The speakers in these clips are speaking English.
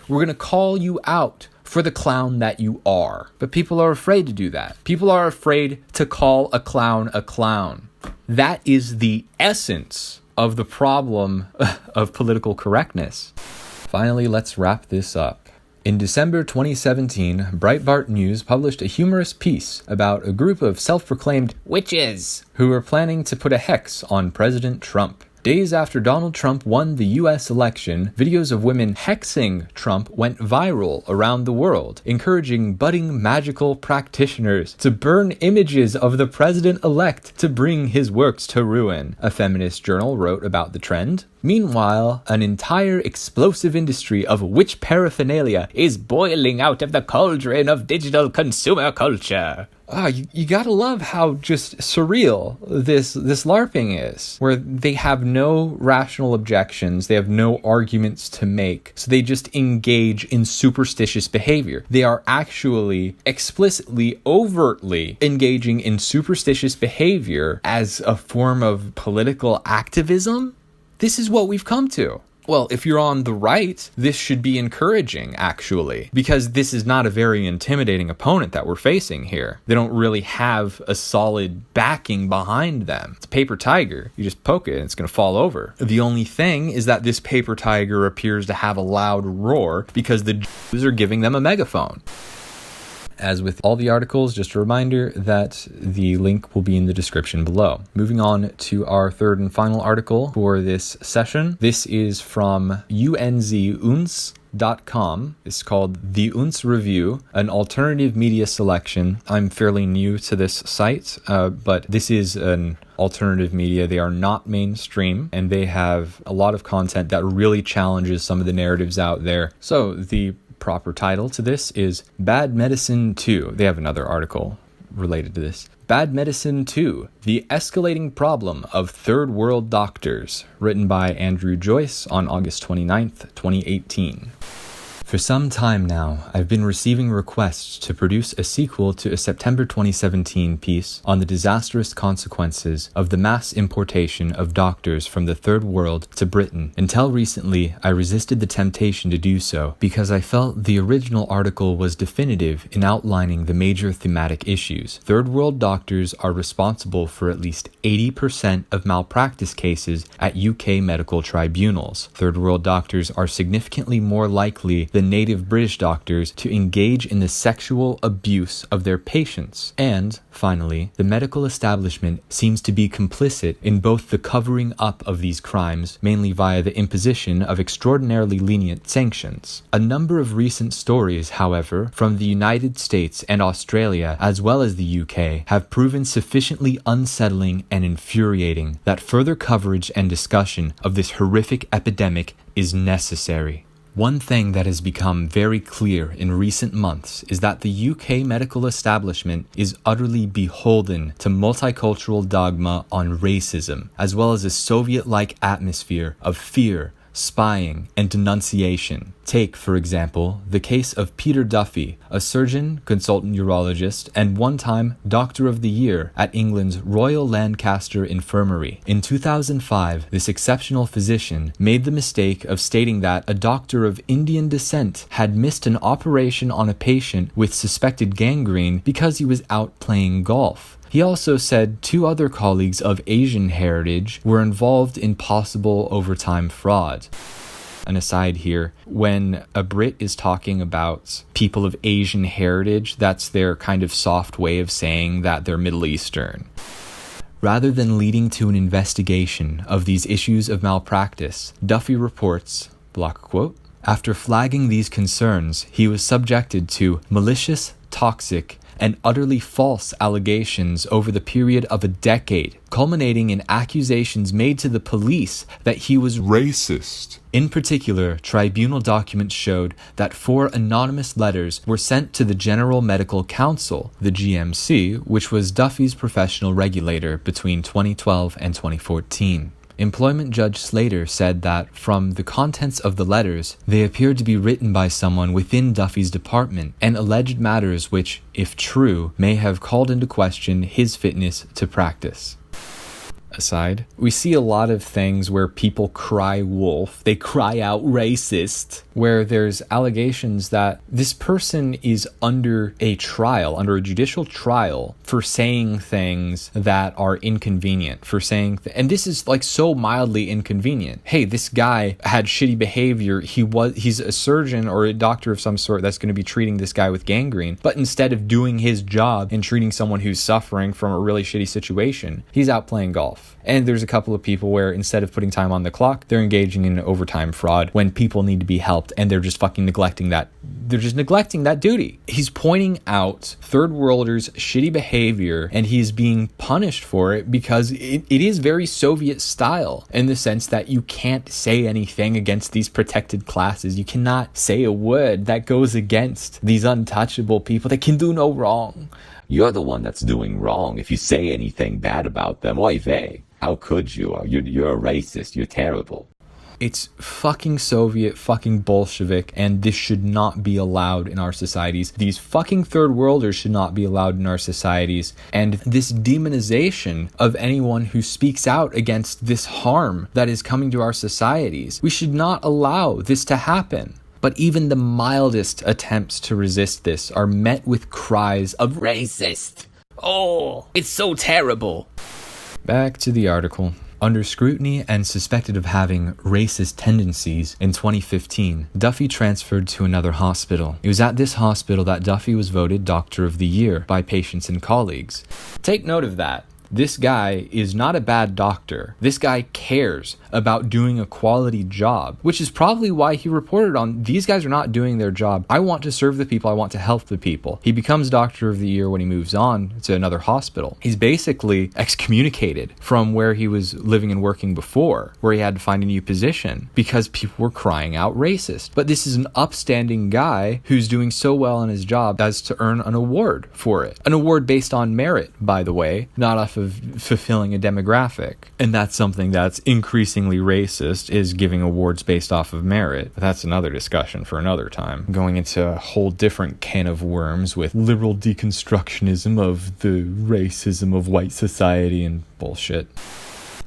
We're going to call you out for the clown that you are. But people are afraid to do that. People are afraid to call a clown a clown. That is the essence of the problem of political correctness. Finally, let's wrap this up. In December 2017, Breitbart News published a humorous piece about a group of self-proclaimed witches who were planning to put a hex on President Trump. Days after Donald Trump won the US election, videos of women hexing Trump went viral around the world, encouraging budding magical practitioners to burn images of the president-elect to bring his works to ruin. A feminist journal wrote about the trend. Meanwhile, an entire explosive industry of witch paraphernalia is boiling out of the cauldron of digital consumer culture. You gotta love how just surreal this LARPing is, where they have no rational objections, they have no arguments to make, so they just engage in superstitious behavior. They are actually explicitly, overtly engaging in superstitious behavior as a form of political activism. This is what we've come to. Well, if you're on the right, this should be encouraging, actually, because this is not a very intimidating opponent that we're facing here. They don't really have a solid backing behind them. It's a paper tiger. You just poke it and it's going to fall over. The only thing is that this paper tiger appears to have a loud roar because the Jews are giving them a megaphone. As with all the articles, just a reminder that the link will be in the description below. Moving on to our third and final article for this session. This is from unzuns.com. It's called The Unz Review, an alternative media selection. I'm fairly new to this site, but this is an alternative media. They are not mainstream, and they have a lot of content that really challenges some of the narratives out there. So the proper title to this is Bad Medicine 2. They have another article related to this. Bad Medicine 2, The Escalating Problem of Third World Doctors, written by Andrew Joyce on August 29th, 2018. For some time now, I've been receiving requests to produce a sequel to a September 2017 piece on the disastrous consequences of the mass importation of doctors from the Third World to Britain. Until recently, I resisted the temptation to do so because I felt the original article was definitive in outlining the major thematic issues. Third World doctors are responsible for at least 80% of malpractice cases at UK medical tribunals. Third World doctors are significantly more likely than native British doctors to engage in the sexual abuse of their patients. And, finally, the medical establishment seems to be complicit in both the covering up of these crimes, mainly via the imposition of extraordinarily lenient sanctions. A number of recent stories, however, from the United States and Australia, as well as the UK, have proven sufficiently unsettling and infuriating that further coverage and discussion of this horrific epidemic is necessary. One thing that has become very clear in recent months is that the UK medical establishment is utterly beholden to multicultural dogma on racism, as well as a Soviet-like atmosphere of fear, spying, and denunciation. Take, for example, the case of Peter Duffy, a surgeon, consultant urologist, and one-time Doctor of the Year at England's Royal Lancaster Infirmary. In 2005, this exceptional physician made the mistake of stating that a doctor of Indian descent had missed an operation on a patient with suspected gangrene because he was out playing golf. He also said 2 other colleagues of Asian heritage were involved in possible overtime fraud. An aside here, when a Brit is talking about people of Asian heritage, that's their kind of soft way of saying that they're Middle Eastern. Rather than leading to an investigation of these issues of malpractice, Duffy reports, block quote, after flagging these concerns, he was subjected to malicious, toxic, and utterly false allegations over the period of a decade, culminating in accusations made to the police that he was racist. In particular, tribunal documents showed that 4 anonymous letters were sent to the General Medical Council, the GMC, which was Duffy's professional regulator between 2012 and 2014. Employment Judge Slater said that, from the contents of the letters, they appeared to be written by someone within Duffy's department and alleged matters which, if true, may have called into question his fitness to practice. aside, we see a lot of things where people cry wolf, they cry out racist, where there's allegations that this person is under a judicial trial for saying things that are inconvenient, and this is like so mildly inconvenient. Hey, this guy had shitty behavior. He's a surgeon or a doctor of some sort that's going to be treating this guy with gangrene, but instead of doing his job and treating someone who's suffering from a really shitty situation, he's out playing golf. And there's a couple of people where instead of putting time on the clock, they're engaging in overtime fraud when people need to be helped, and they're just fucking neglecting that. They're just neglecting that duty. He's pointing out third worlders' shitty behavior, and he's being punished for it because it is very Soviet style in the sense that you can't say anything against these protected classes. You cannot say a word that goes against these untouchable people that can do no wrong. You're the one that's doing wrong if you say anything bad about them. Oy vey. How could you? You're a racist. You're terrible. It's fucking Soviet, fucking Bolshevik, and this should not be allowed in our societies. These fucking third worlders should not be allowed in our societies. And this demonization of anyone who speaks out against this harm that is coming to our societies, we should not allow this to happen. But even the mildest attempts to resist this are met with cries of racist. Oh, it's so terrible. Back to the article. Under scrutiny and suspected of having racist tendencies, in 2015, Duffy transferred to another hospital. It was at this hospital that Duffy was voted Doctor of the Year by patients and colleagues. Take note of that. This guy is not a bad doctor. This guy cares about doing a quality job, which is probably why he reported on, these guys are not doing their job. I want to serve the people. I want to help the people. He becomes Doctor of the Year when he moves on to another hospital. He's basically excommunicated from where he was living and working before, where he had to find a new position because people were crying out racist. But this is an upstanding guy who's doing so well in his job as to earn an award for it. An award based on merit, by the way, not off of fulfilling a demographic. And that's something that's increasingly racist, is giving awards based off of merit. But that's another discussion for another time. Going into a whole different can of worms with liberal deconstructionism of the racism of white society and bullshit.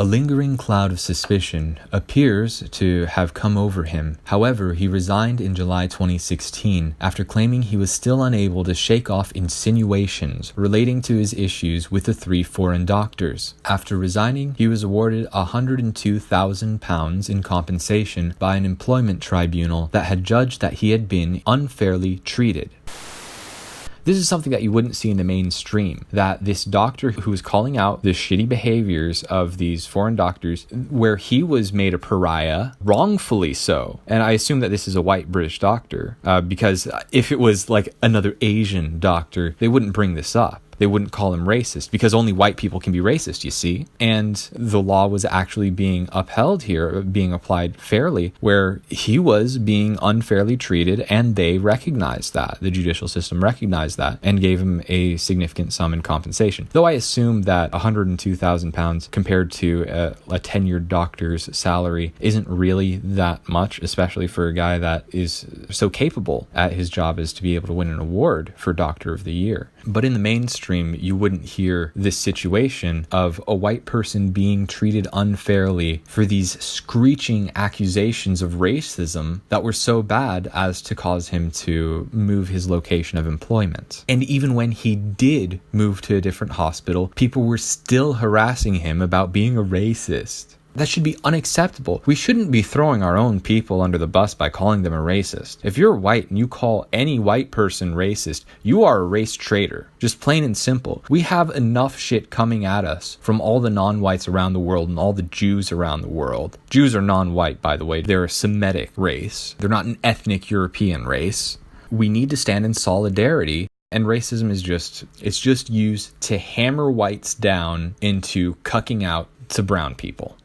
A lingering cloud of suspicion appears to have come over him. However, he resigned in July 2016 after claiming he was still unable to shake off insinuations relating to his issues with the 3 foreign doctors. After resigning, he was awarded £102,000 in compensation by an employment tribunal that had judged that he had been unfairly treated. This is something that you wouldn't see in the mainstream, that this doctor who was calling out the shitty behaviors of these foreign doctors, where he was made a pariah, wrongfully so. And I assume that this is a white British doctor, because if it was like another Asian doctor, they wouldn't bring this up. They wouldn't call him racist because only white people can be racist, you see. And the law was actually being upheld here, being applied fairly, where he was being unfairly treated, and they recognized that. The judicial system recognized that and gave him a significant sum in compensation. Though I assume that £102,000 compared to a tenured doctor's salary isn't really that much, especially for a guy that is so capable at his job as to be able to win an award for Doctor of the Year. But in the mainstream, you wouldn't hear this situation of a white person being treated unfairly for these screeching accusations of racism that were so bad as to cause him to move his location of employment. And even when he did move to a different hospital, people were still harassing him about being a racist. That should be unacceptable. We shouldn't be throwing our own people under the bus by calling them a racist. If you're white and you call any white person racist, you are a race traitor. Just plain and simple. We have enough shit coming at us from all the non-whites around the world and all the Jews around the world. Jews are non-white, by the way. They're a Semitic race. They're not an ethnic European race. We need to stand in solidarity. And racism is just used to hammer whites down into cucking out to brown people.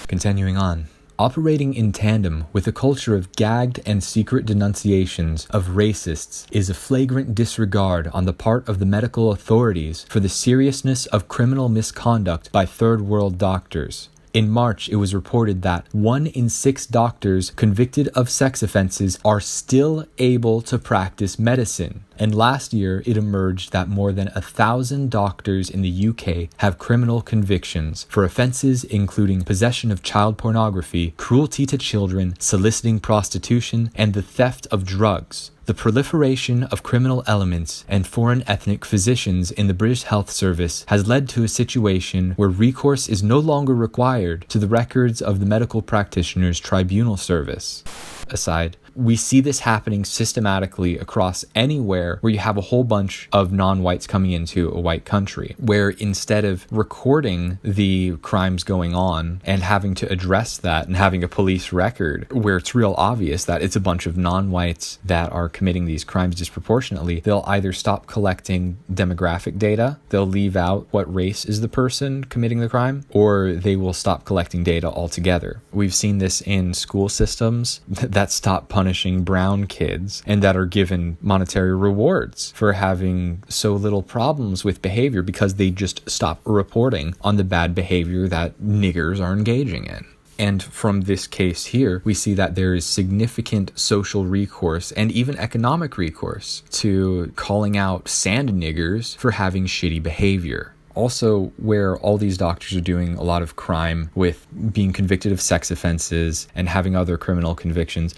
Continuing on. Operating in tandem with a culture of gagged and secret denunciations of racists is a flagrant disregard on the part of the medical authorities for the seriousness of criminal misconduct by third world doctors. In March, it was reported that 1 in 6 doctors convicted of sex offenses are still able to practice medicine. And last year, it emerged that more than 1,000 doctors in the UK have criminal convictions for offences including possession of child pornography, cruelty to children, soliciting prostitution, and the theft of drugs. The proliferation of criminal elements and foreign ethnic physicians in the British Health Service has led to a situation where recourse is no longer required to the records of the Medical Practitioners Tribunal Service. Aside, we see this happening systematically across anywhere where you have a whole bunch of non-whites coming into a white country, where instead of recording the crimes going on and having to address that and having a police record where it's real obvious that it's a bunch of non-whites that are committing these crimes disproportionately, they'll either stop collecting demographic data, they'll leave out what race is the person committing the crime, or they will stop collecting data altogether. We've seen this in school systems that stop punishing brown kids and that are given monetary rewards for having so little problems with behavior because they just stop reporting on the bad behavior that niggers are engaging in. And from this case here, we see that there is significant social recourse and even economic recourse to calling out sand niggers for having shitty behavior. Also, where all these doctors are doing a lot of crime with being convicted of sex offenses and having other criminal convictions,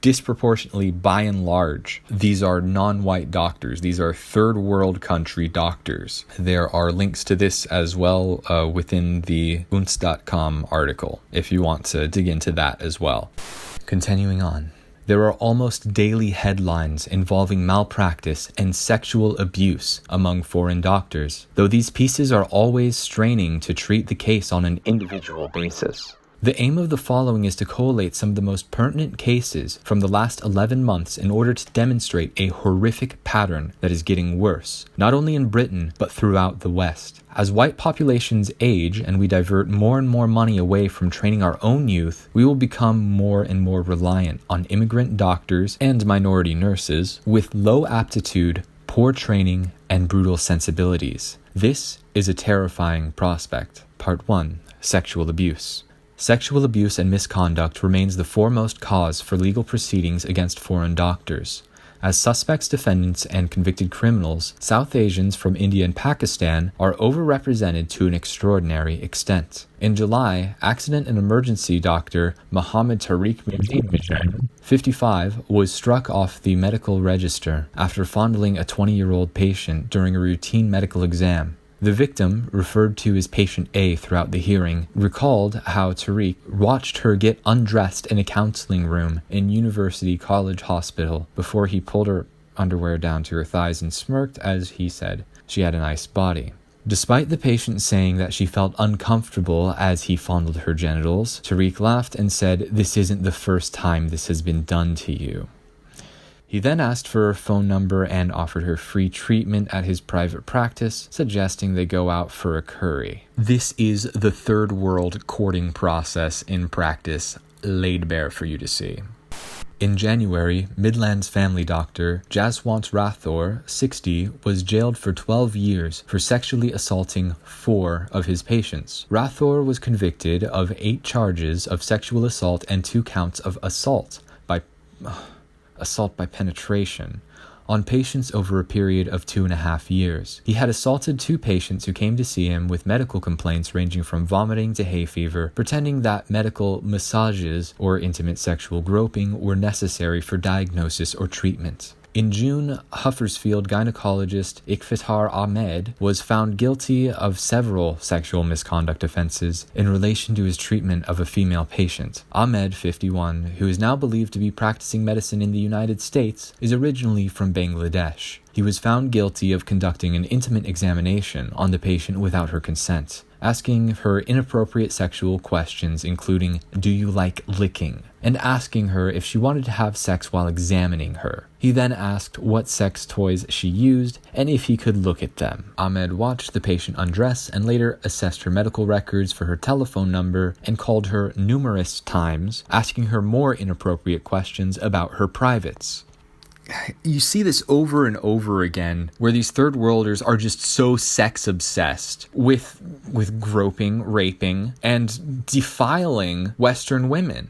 disproportionately, by and large, these are non-white doctors. These are third world country doctors. There are links to this as well within the unz.com article, if you want to dig into that as well. Continuing on. There are almost daily headlines involving malpractice and sexual abuse among foreign doctors, though these pieces are always straining to treat the case on an individual basis. The aim of the following is to collate some of the most pertinent cases from the last 11 months in order to demonstrate a horrific pattern that is getting worse, not only in Britain, but throughout the West. As white populations age and we divert more and more money away from training our own youth, we will become more and more reliant on immigrant doctors and minority nurses with low aptitude, poor training, and brutal sensibilities. This is a terrifying prospect. Part 1. Sexual abuse. Sexual abuse and misconduct remains the foremost cause for legal proceedings against foreign doctors. As suspects, defendants, and convicted criminals, South Asians from India and Pakistan are overrepresented to an extraordinary extent. In July, accident and emergency doctor Mohammed Tariq, 55, was struck off the medical register after fondling a 20-year-old patient during a routine medical exam. The victim, referred to as patient A throughout the hearing, recalled how Tariq watched her get undressed in a counseling room in University College Hospital before he pulled her underwear down to her thighs and smirked as he said she had a nice body. Despite the patient saying that she felt uncomfortable as he fondled her genitals, Tariq laughed and said, "This isn't the first time this has been done to you." He then asked for her phone number and offered her free treatment at his private practice, suggesting they go out for a curry. This is the third world courting process in practice, laid bare for you to see. In January, Midland's family doctor, Jaswant Rathore, 60, was jailed for 12 years for sexually assaulting 4 of his patients. Rathore was convicted of 8 charges of sexual assault and 2 counts of assault by penetration on patients over a period of 2.5 years. He had assaulted 2 patients who came to see him with medical complaints ranging from vomiting to hay fever, pretending that medical massages or intimate sexual groping were necessary for diagnosis or treatment. In June, Huddersfield gynecologist Iqfatar Ahmed was found guilty of several sexual misconduct offenses in relation to his treatment of a female patient. Ahmed, 51, who is now believed to be practicing medicine in the United States, is originally from Bangladesh. He was found guilty of conducting an intimate examination on the patient without her consent, asking her inappropriate sexual questions including, "Do you like licking?" and asking her if she wanted to have sex while examining her. He then asked what sex toys she used and if he could look at them. Ahmed watched the patient undress and later assessed her medical records for her telephone number and called her numerous times, asking her more inappropriate questions about her privates. You see this over and over again, where these third worlders are just so sex obsessed with groping, raping, and defiling Western women.